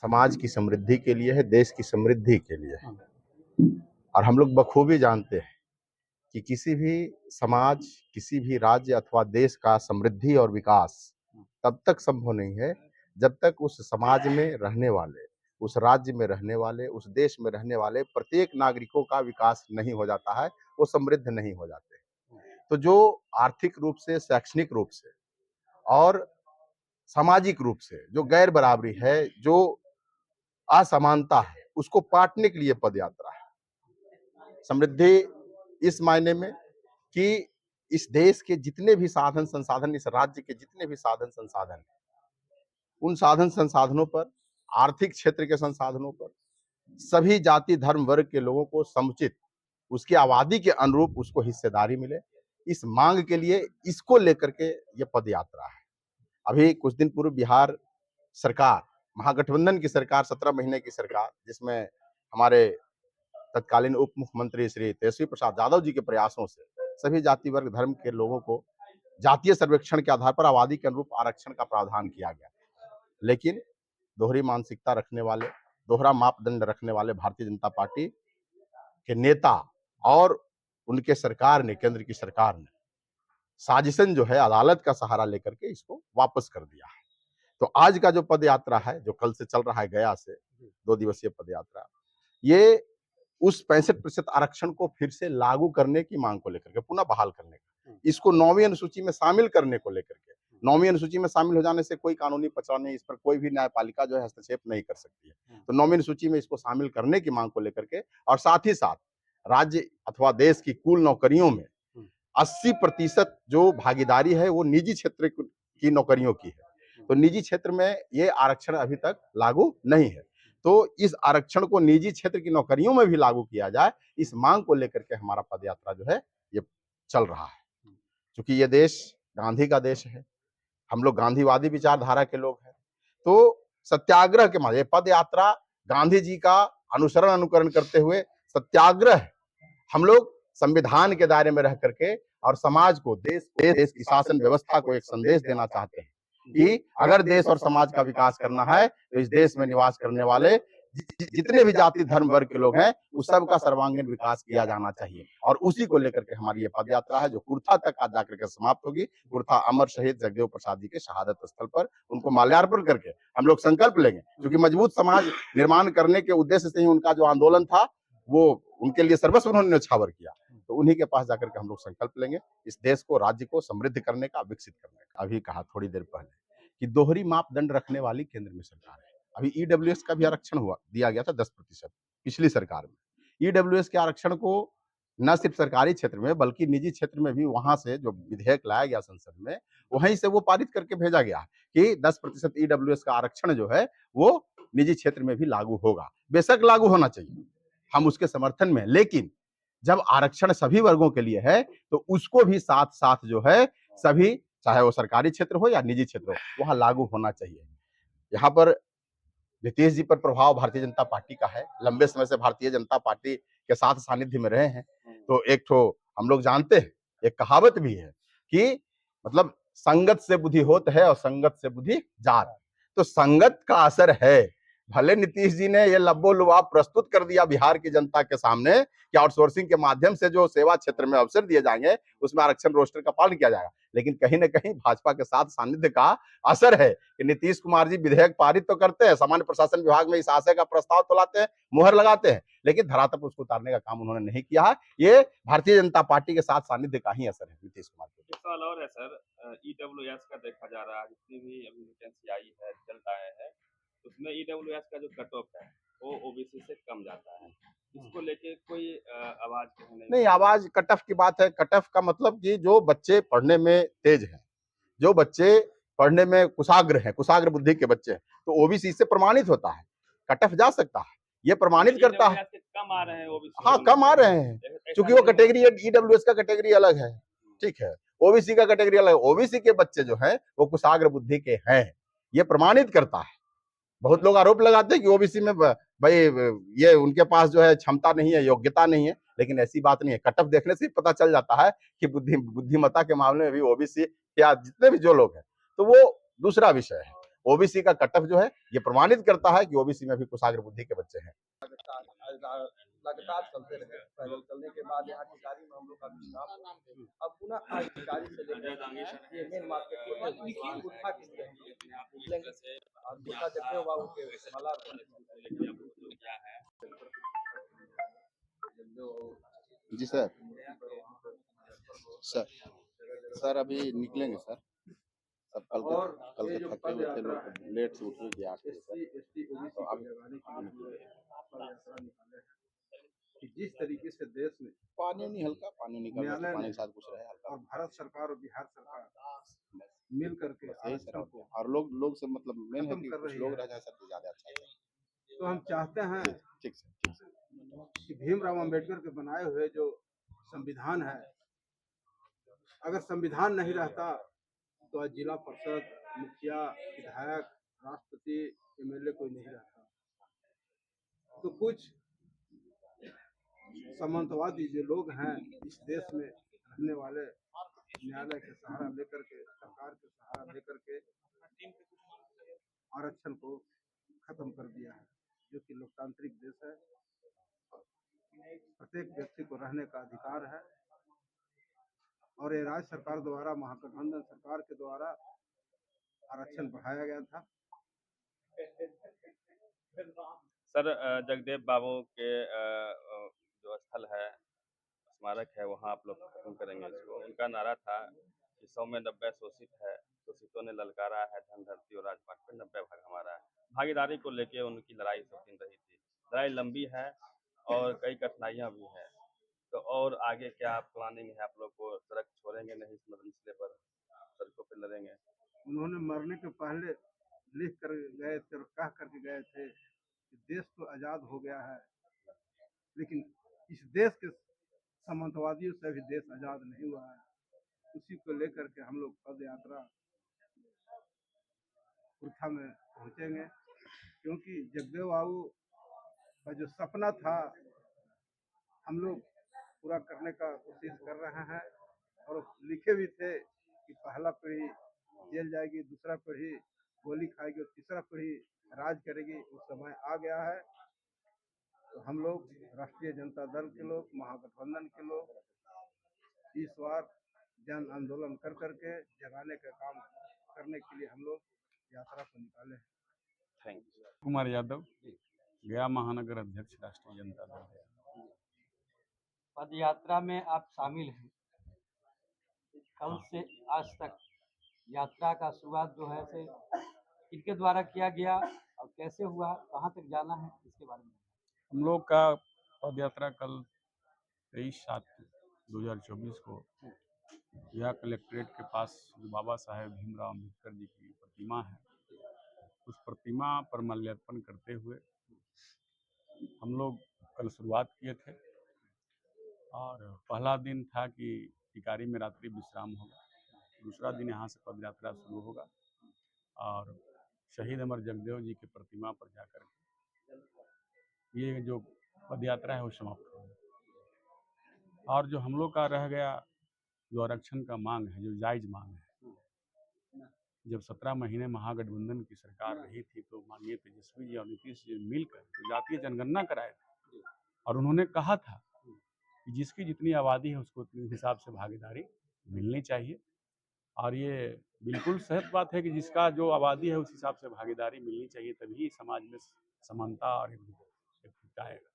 समाज की समृद्धि के लिए है, देश की समृद्धि के लिए है। हाँ। और हम लोग बखूबी जानते हैं कि किसी भी समाज, किसी भी राज्य अथवा देश का समृद्धि और विकास तब तक संभव नहीं है जब तक उस समाज में रहने वाले, उस राज्य में रहने वाले, उस देश में रहने वाले प्रत्येक नागरिकों का विकास नहीं हो जाता है, वो समृद्ध नहीं हो जाते। तो जो आर्थिक रूप से, शैक्षणिक रूप से और सामाजिक रूप से जो गैर बराबरी है, जो असमानता है, उसको पाटने के लिए पद यात्रा है। समृद्धि इस मायने में कि इस देश के जितने भी साधन संसाधन, इस राज्य के जितने भी साधन संसाधन हैं, उन साधन संसाधनों पर, आर्थिक क्षेत्र के संसाधनों पर सभी जाति धर्म वर्ग के लोगों को समुचित, उसकी आबादी के अनुरूप उसको हिस्सेदारी मिले, इस मांग के लिए, इसको लेकर के ये पद यात्रा है। अभी कुछ दिन पूर्व बिहार सरकार, महागठबंधन की सरकार, 17 महीने की सरकार, जिसमें हमारे तत्कालीन उप मुख्यमंत्री श्री तेजस्वी प्रसाद यादव जी के प्रयासों से सभी जाति वर्ग धर्म के लोगों को जातीय सर्वेक्षण के आधार पर आबादी के अनुरूप आरक्षण का प्रावधान किया गया। लेकिन दोहरी मानसिकता रखने वाले, दोहरा मापदंड रखने वाले भारतीय जनता पार्टी के नेता और उनके सरकार ने, केंद्र की सरकार ने साजिशन जो है अदालत का सहारा लेकर के इसको वापस कर दिया है। तो आज का जो पद यात्रा है, जो कल से चल रहा है गया से, 2 दिवसीय पद यात्रा, ये उस 65% आरक्षण को फिर से लागू करने की मांग को लेकर के, पुनः बहाल करने का, इसको 9वीं अनुसूची में शामिल करने को लेकर के। 9वीं अनुसूची में शामिल हो जाने से कोई कानूनी पचड़ा नहीं, इस पर कोई भी न्यायपालिका जो है हस्तक्षेप नहीं कर सकती है। तो 9वीं अनुसूची में इसको शामिल करने की मांग को लेकर के, और साथ ही साथ राज्य अथवा देश की कुल नौकरियों में 80% जो भागीदारी है वो निजी क्षेत्र की नौकरियों की है। तो निजी क्षेत्र में ये आरक्षण अभी तक लागू नहीं है। तो इस आरक्षण को निजी क्षेत्र की नौकरियों में भी लागू किया जाए, इस मांग को लेकर के हमारा पदयात्रा जो है ये चल रहा है। क्योंकि ये देश गांधी का देश है, हम लोग गांधीवादी विचारधारा के लोग हैं। तो सत्याग्रह के माध्यम, पद यात्रा गांधी जी का अनुसरण अनुकरण करते हुए सत्याग्रह, हम लोग संविधान के दायरे में रह करके और समाज को, देश की शासन व्यवस्था को एक संदेश देना चाहते हैं कि अगर देश और समाज का विकास करना है तो इस देश में निवास करने वाले जितने भी जाति धर्म वर्ग के लोग हैं, उस सब का सर्वांगीण विकास किया जाना चाहिए। और उसी को लेकर के हमारी ये पद यात्रा है, जो कुर्था तक आज जाकर के समाप्त होगी। कुर्था अमर शहीद जगदेव प्रसाद जी के शहादत स्थल पर उनको माल्यार्पण करके हम लोग संकल्प लेंगे, क्योंकि मजबूत समाज निर्माण करने के उद्देश्य से ही उनका जो आंदोलन था, वो उनके लिए सर्वस्व उन्होंने न्यौछावर किया। तो उन्हीं के पास जाकर के हम लोग संकल्प लेंगे, इस देश को, राज्य को समृद्ध करने का, विकसित करने का। अभी कहा थोड़ी देर पहले कि दोहरी मापदंड रखने वाली केंद्र में सरकार है। अभी ईडब्ल्यूएस का भी आरक्षण दिया गया था 10% पिछली सरकार में। ईडब्ल्यूएस के आरक्षण को न सिर्फ सरकारी क्षेत्र में बल्कि निजी क्षेत्र में भी, वहां से जो विधेयक लाया गया संसद में, वहीं से वो पारित करके भेजा गया कि 10% ईडब्ल्यूएस का आरक्षण जो है वो निजी क्षेत्र में भी लागू होगा। बेशक लागू होना चाहिए, हम उसके समर्थन में, लेकिन जब आरक्षण सभी वर्गों के लिए है तो उसको भी साथ साथ जो है सभी, चाहे वो सरकारी क्षेत्र हो या निजी क्षेत्र हो, वहां लागू होना चाहिए। यहाँ पर नीतीश जी पर प्रभाव भारतीय जनता पार्टी का है, लंबे समय से भारतीय जनता पार्टी के साथ सानिध्य में रहे हैं। तो एक ठो हम लोग जानते हैं, एक कहावत भी है कि मतलब संगत से बुद्धि होत है और संगत से बुद्धि जात। तो संगत का असर है। भले नीतीश जी ने ये लब्बो लुआब प्रस्तुत कर दिया बिहार की जनता के सामने कि आउटसोर्सिंग के माध्यम से जो सेवा क्षेत्र में अवसर दिए जाएंगे उसमें आरक्षण रोस्टर का पालन किया जाएगा, लेकिन कहीं ना कहीं भाजपा के साथ सानिध्य का असर है कि नीतीश कुमार जी विधेयक पारित तो करते हैं, सामान्य प्रशासन विभाग में इस आशय का प्रस्ताव तो लाते हैं, मुहर लगाते हैं, लेकिन धरातल पर उसको उतारने का काम उन्होंने नहीं किया है। ये भारतीय जनता पार्टी के साथ सानिध्य का ही असर है नीतीश कुमार के। एक सवाल और है सर, ईडब्ल्यूएस का देखा जा रहा है, जितनी भी अभी वैकेंसी आई है, रिजल्ट आया है, उसमें ईडब्ल्यूएस का जो कट ऑफ है वो ओबीसी से कम जाता है। इसको लेके कोई आवाज नहीं, आवाज कट ऑफ की बात है। कट ऑफ का मतलब कि जो बच्चे पढ़ने में तेज हैं, जो बच्चे पढ़ने में कुशाग्र हैं, कुशाग्र बुद्धि के बच्चे हैं, तो ओबीसी से प्रमाणित होता है, कट ऑफ जा सकता है, ये प्रमाणित करता है। कम आ रहे हैं ओबीसी, हाँ, कम आ रहे हैं, क्योंकि वो कैटेगरी, ईडब्ल्यूएस का कैटेगरी अलग है, ठीक है, ओबीसी का कैटेगरी अलग है। ओबीसी के बच्चे जो हैं वो कुशाग्र बुद्धि के हैं, ये प्रमाणित करता है। बहुत लोग आरोप लगाते हैं कि ओबीसी में भाई ये उनके पास जो है क्षमता नहीं है, योग्यता नहीं है, लेकिन ऐसी बात नहीं है। कट ऑफ देखने से ही पता चल जाता है कि बुद्धिमत्ता के मामले में भी ओबीसी या जितने भी जो लोग हैं, तो वो दूसरा विषय है। ओबीसी का कट ऑफ जो है ये प्रमाणित करता है कि ओबीसी में भी कुशाग्र बुद्धि के बच्चे हैं। लगातार चलते रहे, पैदल चलने के बाद यहाँ टिकारी में हम लोग का विश्राम हुआ। अब पुनः आज टिकारी से लेकर ये मेन मार्केट को गुटखा के लिए हम लोग निकलेंगे और गुटखा जगदेव बाबू के माला जी सर। सर अभी निकलेंगे सर। सब कल से थके हुए थे लोग, लेट से उठे थे आके सर। तो अब कि जिस तरीके से देश में पानी नहीं हल्का पानी निकल रहा है, पानी के साथ कुछ रहे हल्का और भारत सरकार और बिहार सरकार मिल करके सही सर। और लोग से मतलब मेन है कि कुछ लोग रह जाए सर तो ज्यादा अच्छा है। तो हम चाहते हैं ठीक सर कि भीमराव अंबेडकर के बनाए हुए जो संविधान है, अगर संविधान नहीं रहता तो आज जिला परिषद, मुखिया, विधायक, राष्ट्रपति, एमएलए कोई नहीं रहता। तो कुछ सामंतवादी जो लोग हैं इस देश में रहने वाले, न्यायालय के सहारा लेकर के, सरकार के सहारा लेकर के आरक्षण को खत्म कर दिया है, जो कि लोकतांत्रिक देश है। प्रत्येक व्यक्ति को रहने का अधिकार है और ये राज्य सरकार द्वारा, महागठबंधन सरकार के द्वारा आरक्षण बढ़ाया गया था। सर जगदेव बाबू के जो स्थल है, स्मारक है, वहाँ आप लोग खत्म करेंगे इसको। उनका नारा था कि 100 में 90 शोषित है, शोषितों ने ललकारा है, धन धरती और राजपाट पे 90 भाग हमारा है। भागीदारी को लेके उनकी लड़ाई सब दिन रही थी। लड़ाई लंबी है और कई कठिनाइयाँ भी हैं। तो और आगे क्या प्लानिंग है आप लोग को? सड़क छोड़ेंगे नहीं इस मसले पर, सड़कों पे लड़ेंगे? उन्होंने मरने के पहले लिख कर गए थे और कह करके गए थे कि देश तो आजाद हो गया है, लेकिन इस देश के सामंतवादियों से भी देश आजाद नहीं हुआ है। उसी को लेकर के हम लोग पद यात्रा कुर्था में पहुंचेंगे, क्योंकि जगदेव बाबू का जो सपना था हम लोग पूरा करने का कोशिश कर रहे हैं और लिखे भी थे कि पहला पीढ़ी जेल जाएगी, दूसरा पीढ़ी गोली खाएगी और तीसरा पीढ़ी राज करेगी। उस समय आ गया है। तो हम लोग राष्ट्रीय जनता दल के लोग, महागठबंधन के लोग इस बार जन आंदोलन कर करके जगाने का काम करने के लिए हम लोग यात्रा को निकाले हैं। Thank you. कुमार यादव, गया महानगर अध्यक्ष राष्ट्रीय जनता दल। पद यात्रा में आप शामिल हैं। कल से आज तक यात्रा का शुरुआत जो है से किनके द्वारा किया गया और कैसे हुआ, कहाँ तक जाना है, इसके बारे में। हम लोग का पद यात्रा कल 23/7/2024 को यह कलेक्ट्रेट के पास जो बाबा साहेब भीमराव अम्बेडकर जी की प्रतिमा है, उस प्रतिमा पर माल्यार्पण करते हुए हम लोग कल शुरुआत किए थे। और पहला दिन था कि टिकारी में रात्रि विश्राम होगा, दूसरा दिन यहाँ से पद यात्रा शुरू होगा और शहीद अमर जगदेव जी की प्रतिमा पर जाकर के ये जो पद यात्रा है वो समाप्त होगा। और जो हम लोग का रह गया जो आरक्षण का मांग है, जो जायज़ मांग है, जब 17 महीने महागठबंधन की सरकार रही थी तो माननीय तेजस्वी जी और नीतीश जी मिलकर तो जातीय जनगणना कराए थे और उन्होंने कहा था कि जिसकी जितनी आबादी है उसको उतनी हिसाब से भागीदारी मिलनी चाहिए। और ये बिल्कुल सही बात है कि जिसका जो आबादी है उस हिसाब से भागीदारी मिलनी चाहिए, तभी समाज में समानता और एकता आएगा।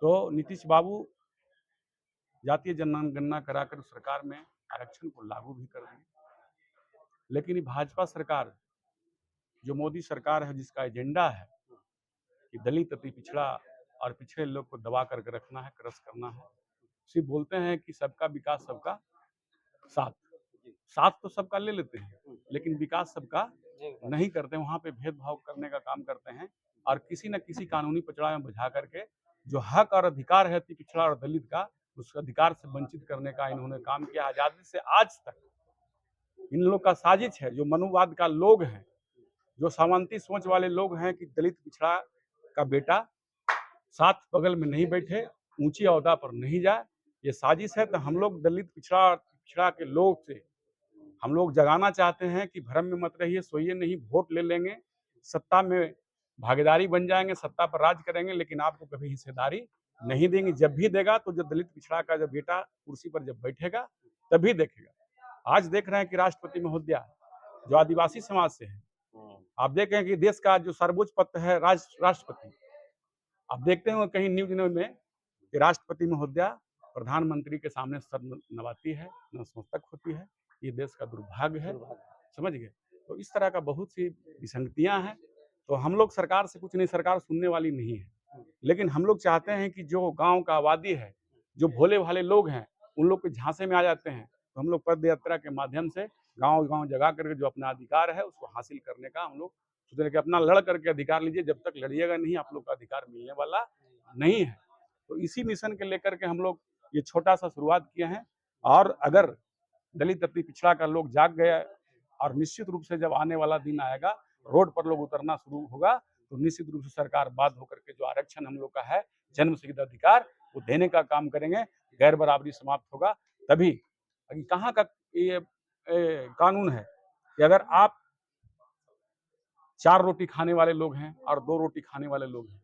तो नीतीश बाबू जातीय जनगणना कराकर सरकार में आरक्षण को लागू भी कर दिए, लेकिन भाजपा सरकार जो मोदी सरकार है, जिसका एजेंडा है कि दलित अति पिछड़ा और पिछड़े लोग को दबा करके रखना है, क्रश करना है, सिर्फ बोलते हैं कि सबका विकास सबका साथ, साथ तो सबका ले लेते हैं लेकिन विकास सबका नहीं करते। वहाँ पे भेदभाव करने का काम करते हैं और किसी न किसी कानूनी पचड़ा में बुझा करके जो हक और अधिकार है अति पिछड़ा और दलित का, उस अधिकार से वंचित करने का इन्होंने काम किया। आज़ादी से आज तक इन लोग का साजिश है। जो मनुवाद का लोग हैं, जो सामंती सोच वाले लोग हैं कि दलित पिछड़ा का बेटा साथ बगल में नहीं बैठे, ऊंची ओहदा पर नहीं जाए, ये साजिश है। तो हम लोग दलित पिछड़ा के लोग से हम लोग जगाना चाहते हैं कि भ्रम में मत रहिए, सोइए नहीं, वोट ले लेंगे, सत्ता में भागीदारी बन जाएंगे, सत्ता पर राज करेंगे, लेकिन आपको कभी हिस्सेदारी नहीं देंगे। जब भी देगा तो जो दलित पिछड़ा का जब बेटा कुर्सी पर जब बैठेगा तभी देखेगा। आज देख रहे हैं कि राष्ट्रपति महोदया जो आदिवासी समाज से है, आप देख रहे हैं कि देश का जो सर्वोच्च पद है राष्ट्रपति, आप देखते हैं कहीं न्यूज में कि राष्ट्रपति महोदया प्रधानमंत्री के सामने सर नवाती है, नतमस्तक होती है। ये देश का दुर्भाग्य है, समझ गए। तो इस तरह का बहुत सी विसंगतियां हैं। तो हम लोग सरकार से कुछ नहीं, सरकार सुनने वाली नहीं है, लेकिन हम लोग चाहते हैं कि जो गांव का आबादी है, जो भोले भाले लोग हैं, उन लोग के झांसे में आ जाते हैं। तो हम लोग पद यात्रा के माध्यम से गांव गांव जगा करके जो अपना अधिकार है उसको हासिल करने का हम लोग सोच रहे कि अपना लड़ करके अधिकार लीजिए। जब तक लड़िएगा नहीं, आप लोग का अधिकार मिलने वाला नहीं है। तो इसी मिशन के लेकर के हम लोग ये छोटा सा शुरुआत किए हैं। और अगर दलित अति पिछड़ा का लोग जाग गया और निश्चित रूप से जब आने वाला दिन आएगा, रोड पर लोग उतरना शुरू होगा, तो निश्चित रूप से सरकार बाध्य होकर के जो आरक्षण हम लोग का है, जन्म सिद्ध अधिकार, वो देने का काम करेंगे। गैर बराबरी समाप्त होगा तभी। कहाँ का ये कानून है कि अगर आप 4 रोटी खाने वाले लोग हैं और 2 रोटी खाने वाले लोग हैं,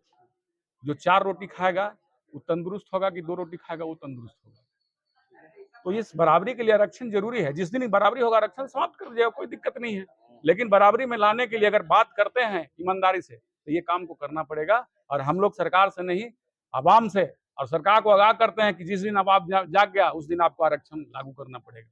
जो 4 रोटी खाएगा वो तंदुरुस्त होगा कि 2 रोटी खाएगा वो तंदुरुस्त होगा। तो इस बराबरी के लिए आरक्षण जरूरी है। जिस दिन बराबरी होगा आरक्षण समाप्त कर दिया, कोई दिक्कत नहीं है। लेकिन बराबरी में लाने के लिए अगर बात करते हैं ईमानदारी से, तो ये काम को करना पड़ेगा। और हम लोग सरकार से नहीं, आवाम से और सरकार को आगाह करते हैं कि जिस दिन अब आप जाग गया उस दिन आपको आरक्षण लागू करना पड़ेगा।